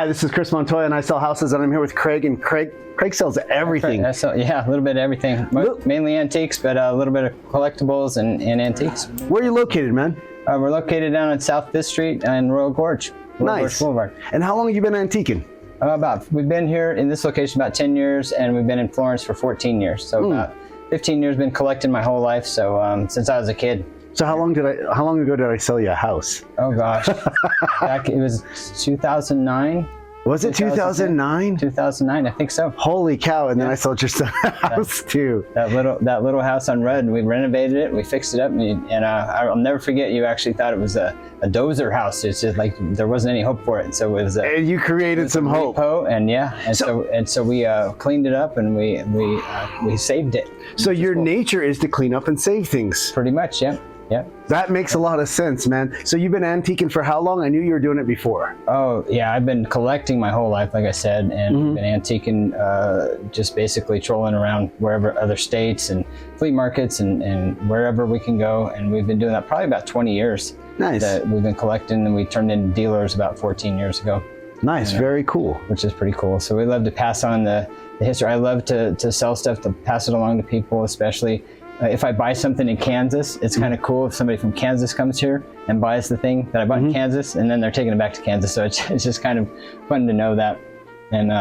Hi, this is Chris Montoya, and I sell houses, and I'm here with Craig, and Craig sells everything. Yeah, a little bit of everything. Mainly antiques, but a little bit of collectibles and antiques. Where are you located, man? We're located down on South 5th Street in Royal Gorge. Nice. Gorge Blvd. And how long have you been antiquing? We've been here in this location about 10 years, and we've been in Florence for 14 years. So about 15 years, been collecting my whole life. So since I was a kid. So how long ago did I sell you a house? Oh gosh, it was 2009. Was it 2009? 2009, I think so. Holy cow! And then I sold your son a house too. That little house on Red. We renovated it. We fixed it up, and I'll never forget. You actually thought it was a dozer house. It's just like there wasn't any hope for it. So it was. And you created some hope. And so we cleaned it up and we saved it. So your nature is to clean up and save things. Pretty much, yeah. Yeah. That makes a lot of sense, man. So you've been antiquing for how long? I knew you were doing it before. Oh, yeah. I've been collecting my whole life, like I said, and been antiquing, just basically trolling around wherever other states and flea markets and wherever we can go. And we've been doing that probably about 20 years. Nice. That we've been collecting, and we turned into dealers about 14 years ago. Nice. Very cool. Which is pretty cool. So we love to pass on the history. I love to sell stuff, to pass it along to people, especially if I buy something in Kansas. It's kind of cool if somebody from Kansas comes here and buys the thing that I bought in Kansas, and then they're taking it back to Kansas. So it's just kind of fun to know that. And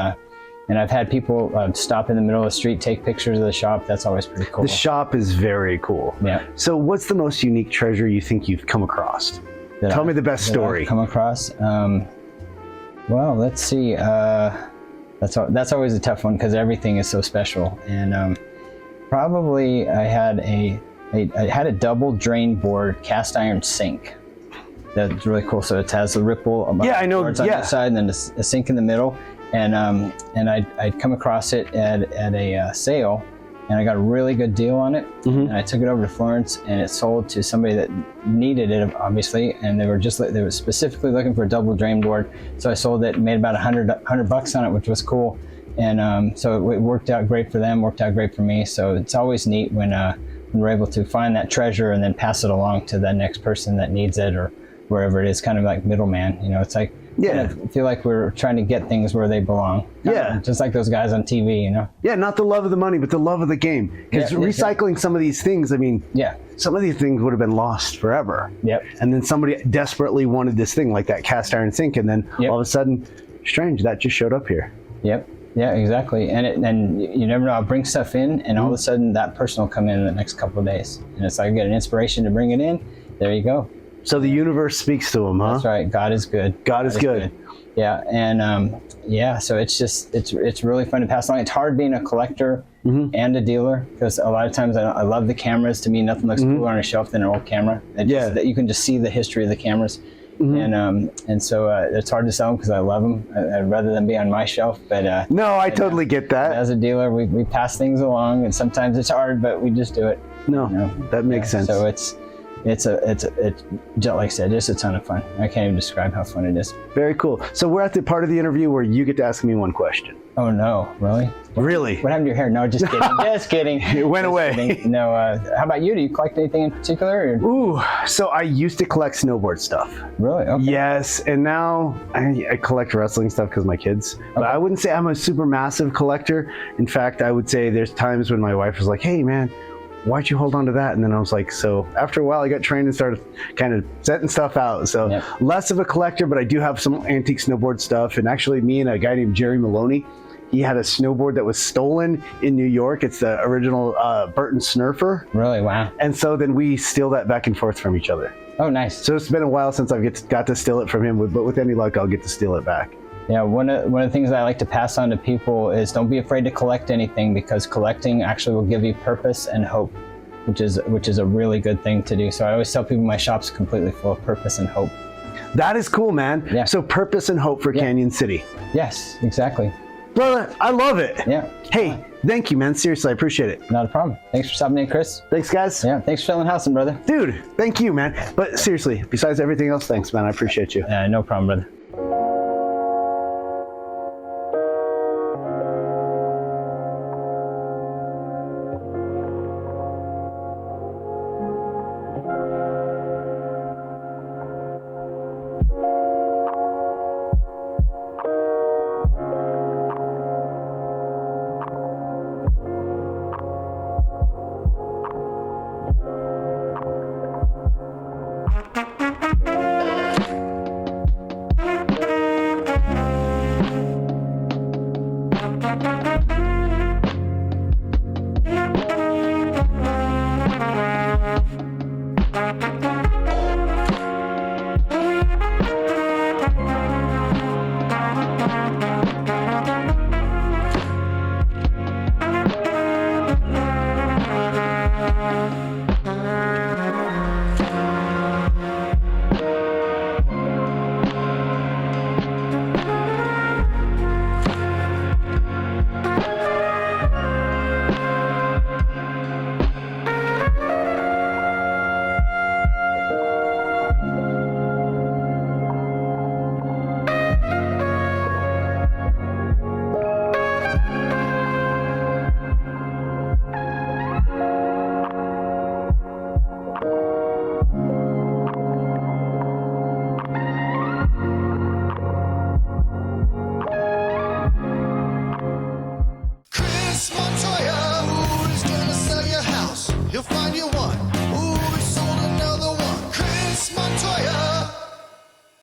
I've had people stop in the middle of the street, take pictures of the shop. That's always pretty cool. The shop is very cool. Yeah. So what's the most unique treasure you think you've come across? Tell me the best story. Come across? Well, let's see. That's always a tough one because everything is so special. And probably I had a double drain board cast iron sink. That's really cool. So it has a ripple. Yeah, I know. On the side, and then a sink in the middle. And I'd come across it at a sale, and I got a really good deal on it. And I took it over to Florence, and it sold to somebody that needed it, obviously. And they were specifically looking for a double drain board. So I sold it, made about $100 on it, which was cool. And so it worked out great for them, worked out great for me. So it's always neat when we're able to find that treasure and then pass it along to the next person that needs it, or wherever it is, kind of like middleman. You know, it's like, I feel like we're trying to get things where they belong. Just like those guys on TV, you know? Yeah, not the love of the money, but the love of the game. Because recycling some of these things, I mean, some of these things would have been lost forever. And then somebody desperately wanted this thing, like that cast iron sink, and then all of a sudden, strange, that just showed up here. Yeah, exactly. And you never know, I'll bring stuff in, and all of a sudden that person will come in the next couple of days. And it's like I get an inspiration to bring it in. There you go. So the universe speaks to them, huh? That's right. God is good. God is good. Yeah, and so it's really fun to pass along. It's hard being a collector and a dealer, because a lot of times I love the cameras. To me, nothing looks cooler on a shelf than an old camera. That you can just see the history of the cameras. And so it's hard to sell them because I love them. I'd rather them be on my shelf. But no, I totally get that. As a dealer, we pass things along, and sometimes it's hard, but we just do it. No, that makes sense. So it's just like I said, just a ton of fun. I can't even describe how fun it is. Very cool. So we're at the part of the interview where you get to ask me one question. Oh no, really? Really? What happened to your hair? No, just kidding. Just kidding. It went away. Kidding. No, how about you? Do you collect anything in particular? Or? Ooh, so I used to collect snowboard stuff. Really? Okay. Yes, and now I collect wrestling stuff because my kids. But I wouldn't say I'm a super massive collector. In fact, I would say there's times when my wife was like, hey man, why'd you hold on to that? And then I was like, so after a while I got trained and started kind of setting stuff out. So less of a collector, but I do have some antique snowboard stuff. And actually me and a guy named Jerry Maloney, he had a snowboard that was stolen in New York. It's the original Burton Snurfer. Really? Wow. And so then we steal that back and forth from each other. Oh, nice. So it's been a while since I've got to steal it from him, but with any luck, I'll get to steal it back. Yeah, one of the things I like to pass on to people is don't be afraid to collect anything, because collecting actually will give you purpose and hope, which is a really good thing to do. So I always tell people my shop's completely full of purpose and hope. That is cool, man. Yeah. So purpose and hope for Cañon City. Yes, exactly. Brother, I love it. Yeah. Hey, thank you, man. Seriously, I appreciate it. Not a problem. Thanks for stopping in, Chris. Thanks, guys. Yeah, thanks for selling housing, brother. Dude, thank you, man. But seriously, besides everything else, thanks, man. I appreciate you. No problem, brother. find you